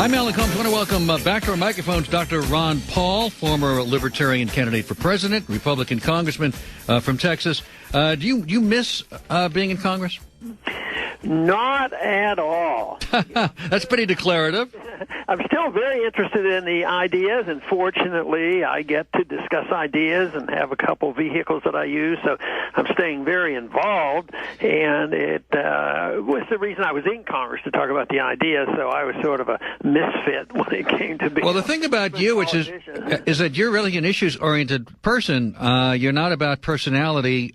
I'm Alan Colmes. I want to welcome back to our microphones Dr. Ron Paul, former Libertarian candidate for president, Republican congressman from Texas. Do you miss being in Congress? Not at all. That's pretty declarative. I'm still very interested in the ideas, and fortunately, I get to discuss ideas and have a couple vehicles that I use, so I'm staying very involved, and it was the reason I was in Congress, to talk about the ideas, so I was sort of a misfit when it came to being. Well, the thing about you, which is that you're really an issues-oriented person. You're not about personality.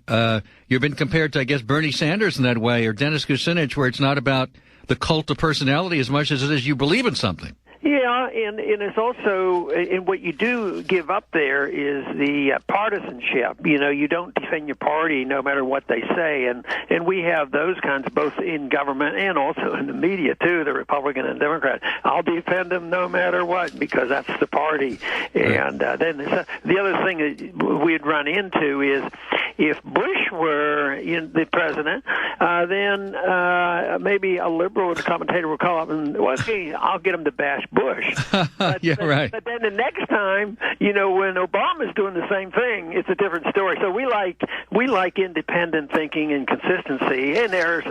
You've been compared to, I guess, Bernie Sanders in that way, or Dennis Kucinich, where it's not about the cult of personality as much as it is you believe in something. Yeah, and it's also, and what you do give up there is the partisanship. You know, you don't defend your party no matter what they say, and we have those kinds both in government and also in the media too, the Republican and Democrat. I'll defend them no matter what because that's the party. And then the other thing that we'd run into is if Bush were the president, then maybe a liberal commentator would call up and, well, okay, I'll get him to bash Bush. Yeah, right. But then the next time, you know, when Obama's doing the same thing, it's a different story. So we like independent thinking and consistency, and there's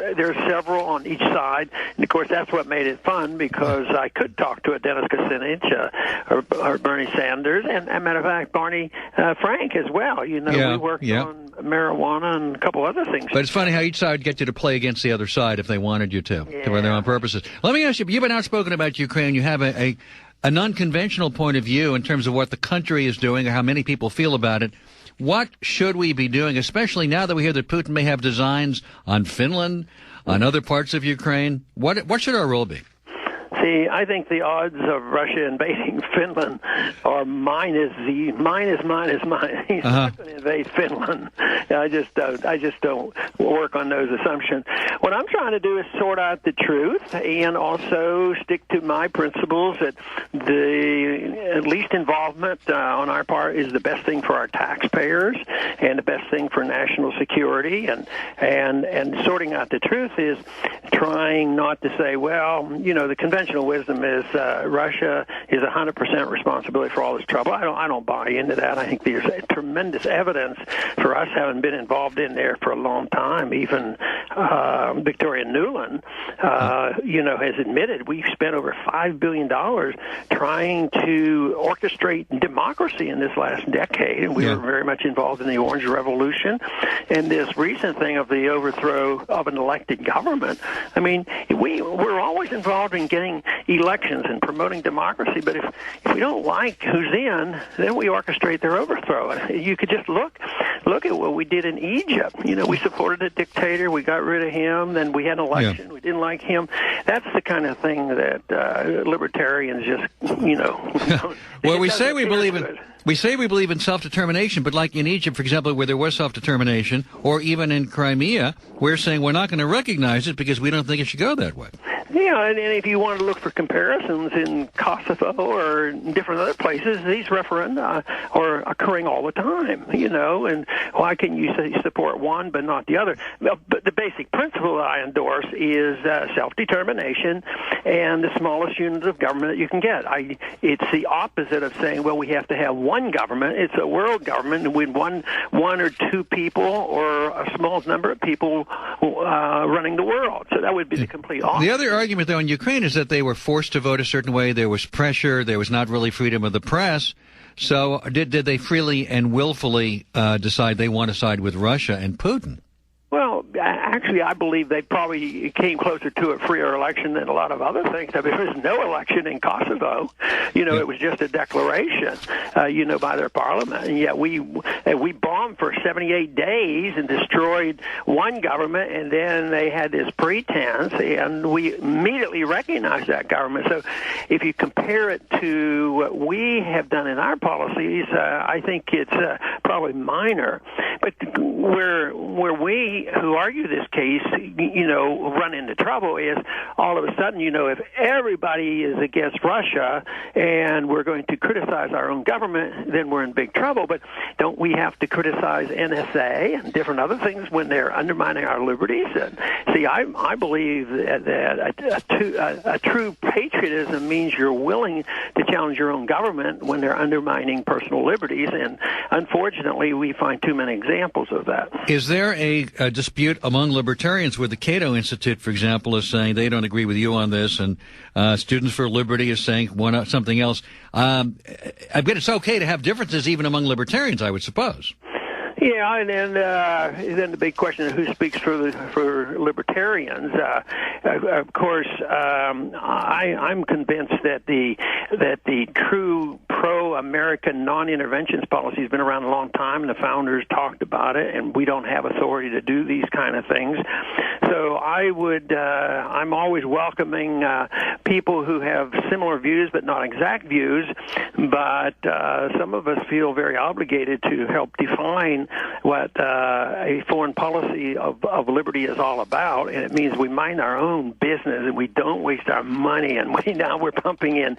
several on each side. And of course, that's what made it fun because I could talk to a Dennis Kucinich or Bernie Sanders, and as a matter of fact, Barney Frank as well. You know, we worked on marijuana and a couple other things. But it's funny how each side would get you to play against the other side if they wanted you to for their own purposes. Let me ask you, you've been outspoken about Ukraine. You have a non-conventional point of view in terms of what the country is doing or how many people feel about it. What should we be doing, especially now that we hear that Putin may have designs on Finland, on other parts of Ukraine? What should our role be? See, I think the odds of Russia invading Finland are minus. He's not going to invade Finland. I just don't work on those assumptions. What I'm trying to do is sort out the truth and also stick to my principles that the least involvement on our part is the best thing for our taxpayers and the best thing for national security. And sorting out the truth is trying not to say, well, you know, the conventional wisdom is Russia is 100% responsibility for all this trouble. I don't buy into that. I think there's tremendous evidence for us having been involved in there for a long time. Even Victoria Nuland, has admitted we've spent over $5 billion trying to orchestrate democracy in this last decade, and we were very much involved in the Orange Revolution and this recent thing of the overthrow of an elected government. I mean, we're always involved in getting elections and promoting democracy, but if we don't like who's in, then we orchestrate their overthrow. And you could just look at what we did in Egypt. You know, we supported a dictator, we got rid of him, then we had an election, we didn't like him. That's the kind of thing that libertarians just, well, we say we believe in self-determination, but like in Egypt, for example, where there was self-determination, or even in Crimea, we're saying we're not going to recognize it because we don't think it should go that way. Yeah, and if you want to look for comparisons in Kosovo or different other places, these referenda are occurring all the time, and why can you support one but not the other? But the basic principle that I endorse is self-determination and the smallest unit of government that you can get. It's the opposite of saying, well, we have to have one government. It's a world government with one or two people or a small number of people running the world. So that would be the complete opposite. The other argument, though, in Ukraine is that they were forced to vote a certain way. There was pressure. There was not really freedom of the press. So did they freely and willfully decide they want to side with Russia and Putin? Well, actually, I believe they probably came closer to a freer election than a lot of other things. I mean, there was no election in Kosovo. It was just a declaration, by their parliament. And yet we bombed for 78 days and destroyed one government, and then they had this pretense, and we immediately recognized that government. So if you compare it to what we have done in our policies, I think it's probably minor. But where we who are argue this case, run into trouble is all of a sudden, if everybody is against Russia and we're going to criticize our own government, then we're in big trouble. But don't we have to criticize NSA and different other things when they're undermining our liberties? And see, I believe that a true patriotism means you're willing to challenge your own government when they're undermining personal liberties, and unfortunately, we find too many examples of that. Is there a dispute among libertarians where the Cato Institute, for example, is saying they don't agree with you on this, and Students for Liberty is saying something else? I bet it's okay to have differences even among libertarians, I would suppose. Yeah, and then the big question of who speaks for libertarians. Of course, I'm convinced that the true pro-American non-interventionist policy has been around a long time, and the founders talked about it, and we don't have authority to do these kind of things. So I'm always welcoming people who have similar views but not exact views, but some of us feel very obligated to help define what a foreign policy of liberty is all about, and it means we mind our own business and we don't waste our money, and now we're pumping in,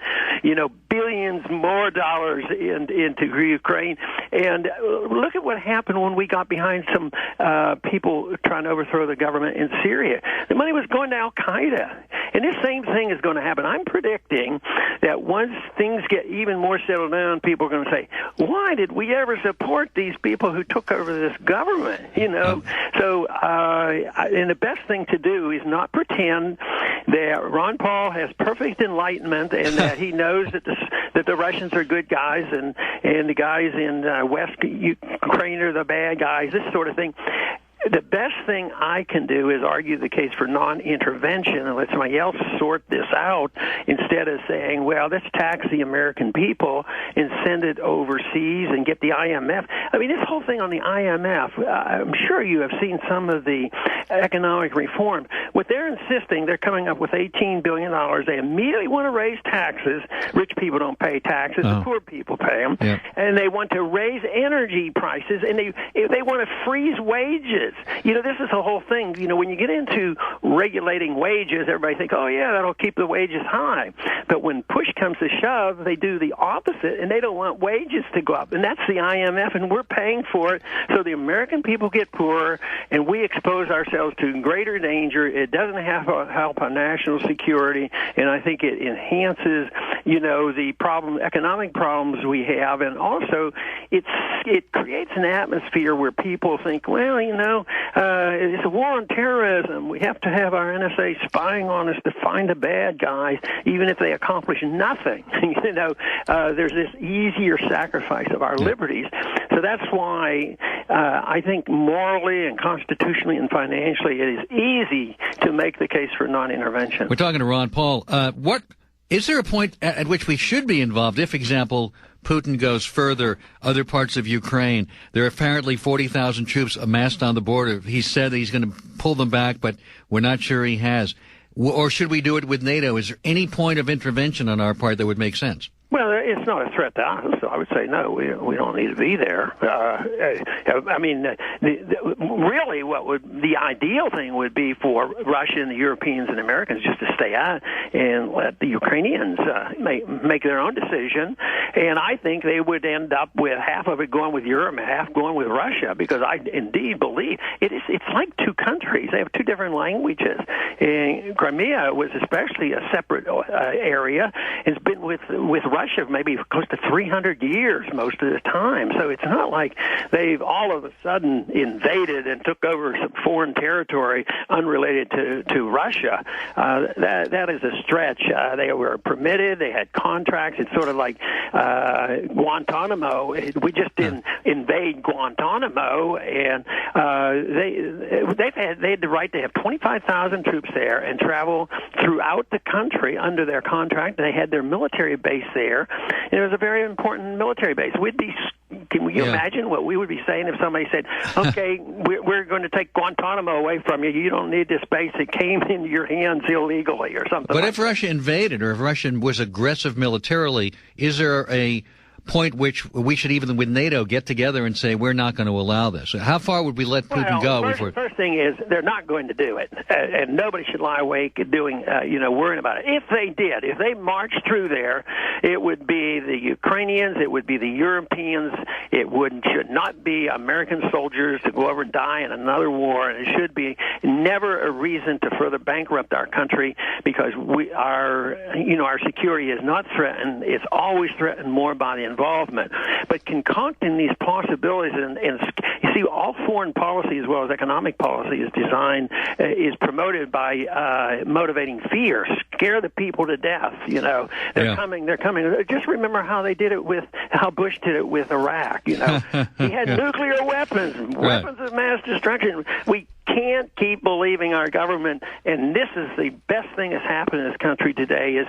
billions more dollars into Ukraine. And look at what happened when we got behind some people trying to overthrow the government in Syria. The money was going to Al-Qaeda. And this same thing is going to happen. I'm predicting that once things get even more settled down, people are going to say, why did we ever support these people who took over this government? So and the best thing to do is not pretend that Ron Paul has perfect enlightenment and that he knows that the Russians are good guys and the guys in West Ukraine are the bad guys, this sort of thing. The best thing I can do is argue the case for non-intervention and let somebody else sort this out instead of saying, well, let's tax the American people and send it overseas and get the IMF. I mean, this whole thing on the IMF, I'm sure you have seen some of the economic reform. What they're insisting, they're coming up with $18 billion. They immediately want to raise taxes. Rich people don't pay taxes. The poor people pay them. Yep. And they want to raise energy prices, and they want to freeze wages. This is the whole thing. When you get into regulating wages, everybody thinks, oh, yeah, that'll keep the wages high. But when push comes to shove, they do the opposite, and they don't want wages to go up. And that's the IMF, and we're paying for it. So the American people get poorer, and we expose ourselves to greater danger. It doesn't help our national security, and I think it enhances, the economic problems we have. And also, it creates an atmosphere where people think, well, it's a war on terrorism. We have to have our NSA spying on us to find the bad guys, even if they accomplish nothing. There's this easier sacrifice of our liberties. So that's why I think morally and constitutionally and financially it is easy to make the case for non-intervention. We're talking to Ron Paul. Is there a point at which we should be involved if, for example, Putin goes further, other parts of Ukraine? There are apparently 40,000 troops amassed on the border. He said that he's going to pull them back, but we're not sure he has. Or should we do it with NATO? Is there any point of intervention on our part that would make sense? Well, it's not a threat to us, so I would say no. We don't need to be there. Really, the ideal thing would be for Russia and the Europeans and Americans just to stay out and let the Ukrainians make their own decision. And I think they would end up with half of it going with Europe and half going with Russia, because I indeed believe it's like two countries. They have two different languages. And Crimea was especially a separate area. It's been with Russia maybe close to 300 years most of the time. So it's not like they've all of a sudden invaded and took over some foreign territory unrelated to Russia. That is a stretch. They were permitted. They had contracts. It's sort of like Guantanamo. We just didn't invade Guantanamo, and they had the right to have 25,000 troops there and travel throughout the country under their contract. They had their military base there, and it was a very important military base. Can you imagine what we would be saying if somebody said, okay, we're going to take Guantanamo away from you. You don't need this base. It came into your hands illegally or something. But if Russia invaded, or if Russia was aggressive militarily, is there a point which we should, even with NATO, get together and say we're not going to allow this? How far would we let Putin go before? First thing is they're not going to do it, and nobody should lie awake doing, worrying about it. If they did, if they marched through there, it would be the Ukrainians, it would be the Europeans, should not be American soldiers to go over and die in another war, and it should be never a reason to further bankrupt our country, because our security is not threatened. It's always threatened more by the involvement. But concocting these possibilities, and you see, all foreign policy as well as economic policy is designed, is promoted by motivating fear, scare the people to death. They're coming. Just remember how Bush did it with Iraq. He had nuclear weapons, weapons of mass destruction. We can't keep believing our government, and this is the best thing that's happened in this country today, is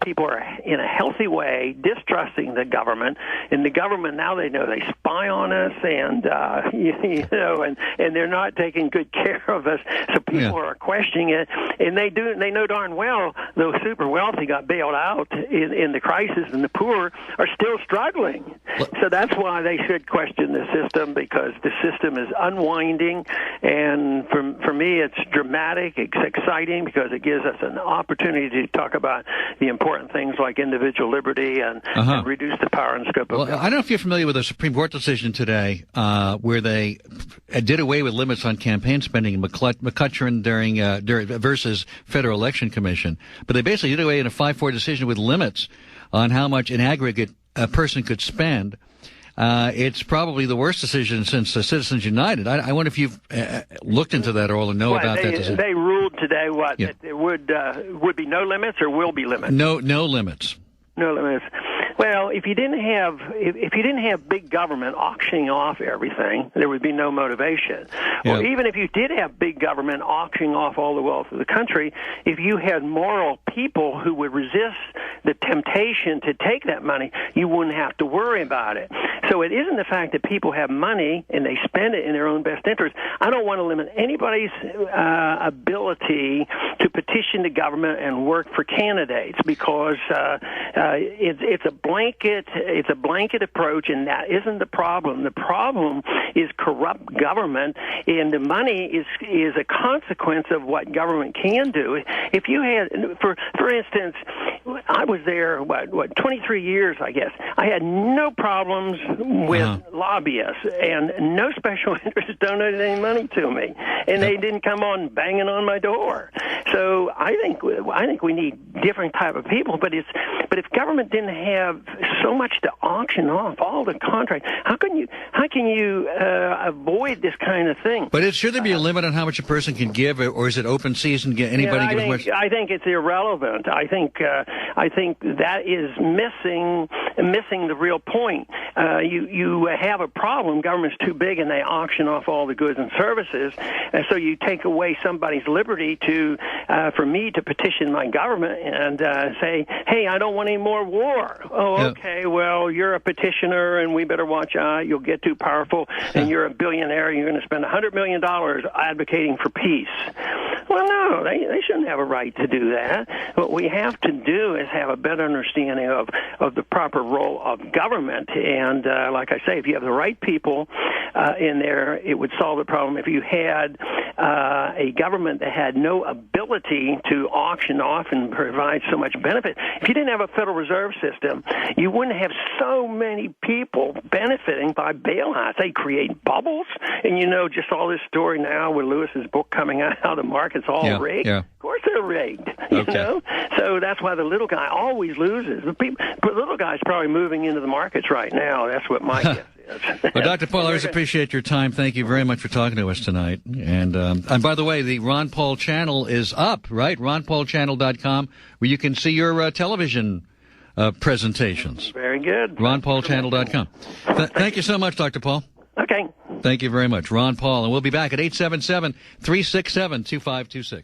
people are in a healthy way distrusting the government, and the government now they know they spy on us, and and they're not taking good care of us, so people are questioning it, and they know darn well those super wealthy got bailed out in the crisis, and the poor are still struggling. So that's why they should question the system, because the system is unwinding, and for me, it's dramatic, it's exciting, because it gives us an opportunity to talk about the important things like individual liberty and reduce the power and scope of government. I don't know if you're familiar with the Supreme Court decision today where they did away with limits on campaign spending in McCutcheon versus Federal Election Commission. But they basically did away in a 5-4 decision with limits on how much in aggregate a person could spend. It's probably the worst decision since Citizens United. I wonder if you've looked into that at all and know about that decision. They ruled today that there would be no limits, or will be limits? No limits. No limits. Well, if you didn't have big government auctioning off everything, there would be no motivation. Yeah. Or even if you did have big government auctioning off all the wealth of the country, if you had moral people who would resist the temptation to take that money, you wouldn't have to worry about it. So it isn't the fact that people have money and they spend it in their own best interest. I don't want to limit anybody's ability to petition the government and work for candidates, because it's a blanket approach, and that isn't the problem. The problem is corrupt government, and the money is a consequence of what government can do. If you had, for instance, I was there 23 years, I guess. I had no problems with lobbyists, and no special interests donated any money to me, and they didn't come on banging on my door. So I think we need different type of people, but if government didn't have so much to auction off, all the contracts, how can you avoid this kind of thing? But should there be a limit on how much a person can give, or is it open season? Anybody give as much? I think it's irrelevant. I think that is missing the real point. You have a problem. Government's too big, and they auction off all the goods and services, and so you take away somebody's liberty for me to petition my government and say, hey, I don't want any more war. Oh, okay, well, you're a petitioner, and we better watch out. You'll get too powerful, and you're a billionaire. You're going to spend $100 million advocating for peace. Well, no, they shouldn't have a right to do that. What we have to do is have a better understanding of the proper role of government. And like I say, if you have the right people in there, it would solve the problem. If you had a government that had no ability to auction off and provide so much benefit, if you didn't have a Federal Reserve System, you wouldn't have so many people benefiting by bailouts. They create bubbles, and just all this story now with Lewis's book coming out, how the market's all rigged. Yeah. Of course they're rigged, you know? So that's why the little guy always loses. The little guy's probably moving into the markets right now. That's what my guess is. Well, Dr. Paul, I always appreciate your time. Thank you very much for talking to us tonight. And by the way, the Ron Paul channel is up, right? RonPaulChannel.com, where you can see your television presentations. Very good. RonPaulChannel.com. Thank you so much, Dr. Paul. Okay. Thank you very much. Ron Paul. And we'll be back at 877-367-2526.